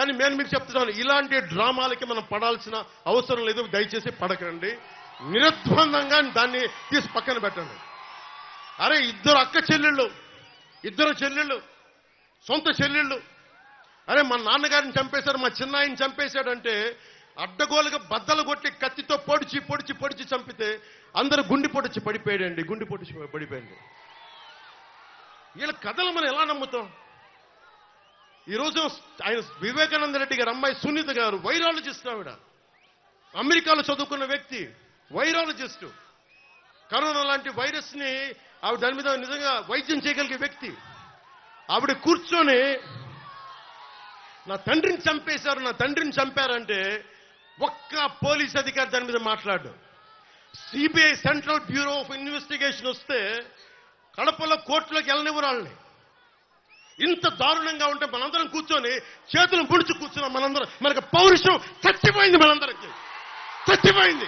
కానీ నేను మీకు చెప్తున్నాను, ఇలాంటి డ్రామాలకి మనం పడాల్సిన అవసరం లేదు. దయచేసి పడకండి. నిర్ద్వందంగా దాన్ని తీసి పక్కన పెట్టండి. అరే ఇద్దరు అక్క చెల్లెళ్ళు, ఇద్దరు చెల్లెళ్ళు, సొంత చెల్లెళ్ళు. అరే మా నాన్నగారిని చంపేశాడు, మా చిన్నాయిని చంపేశాడంటే అడ్డగోలుగా బద్దలు కొట్టి కత్తితో పొడిచి పొడిచి పొడిచి చంపితే అందరూ గుండెపోటు వచ్చి పడిపోయాడండి. గుండెపోటు వచ్చి పడిపోయింది. వీళ్ళ కథలు మనం ఎలా నమ్ముతాం? ఈరోజు ఆయన వివేకానంద రెడ్డి గారు అమ్మాయి సునీత గారు వైరాలజిస్ట్. ఆవిడ అమెరికాలో చదువుకున్న వ్యక్తి, వైరాలజిస్టు. కరోనా లాంటి వైరస్ ని ఆవిడ దాని మీద నిజంగా వైద్యం చేయగలిగే వ్యక్తి. ఆవిడ కూర్చొని నా తండ్రిని చంపేశారు, నా తండ్రిని చంపారంటే ఒక్క పోలీస్ అధికారి దాని మీద మాట్లాడు. CBI central bureau of investigation వస్తే కడపలో కోర్టులోకి వెళ్ళనివ్వరు వాళ్ళని. ఇంత దారుణంగా ఉంటే మనందరం కూర్చొని చేతులు ముడిచి కూర్చున్నాం. మనందరం, మనకు పౌరుషం చచ్చిపోయింది, మనందరికి చచ్చిపోయింది.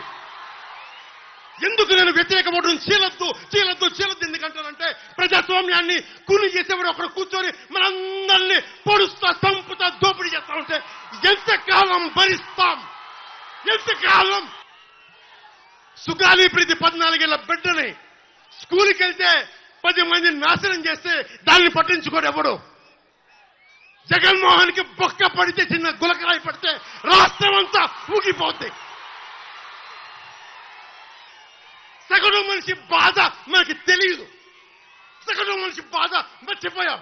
ఎందుకు నేను వ్యతిరేకపడడం? చీలద్దు చీలద్దు చీలద్దు ఎందుకంటానంటే ప్రజాస్వామ్యాన్ని కూలి చేసేవాడు ఒకడు కూర్చొని మనందరినీ పొడుస్తా, సంపుతా, దోపిడీ చేస్తా ఉంటే ఎంతకాలం భరిస్తాం? ఎంతకాలం? సుగాలి ప్రీతి 14 ఏళ్ల బిడ్డని స్కూల్కి వెళ్తే 10 మందిని నాశనం చేస్తే దాన్ని పట్టించుకోడు ఎవడు. జగన్మోహన్ కి బొక్క పడితే, చిన్న గులకరాయి పడితే రాష్ట్రం అంతా ఊగిపోద్ది. సగటు మనిషి బాధ మనకి తెలియదు. సగటు మనిషి బాధ మర్చిపోయాం.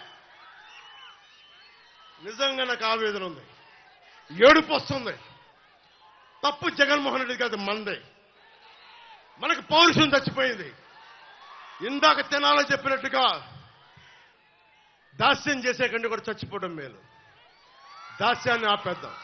నిజంగా నాకు ఆవేదన ఉంది, ఏడుపు వస్తుంది. తప్పు జగన్మోహన్ రెడ్డి కాదు, మందే. మనకు పౌరుషం చచ్చిపోయింది. ఇందాక తినాలో చెప్పినట్టుగా దాస్యం చేసే కంటే కూడా చచ్చిపోవడం మేలు. దాస్యాన్ని ఆపేద్దాం.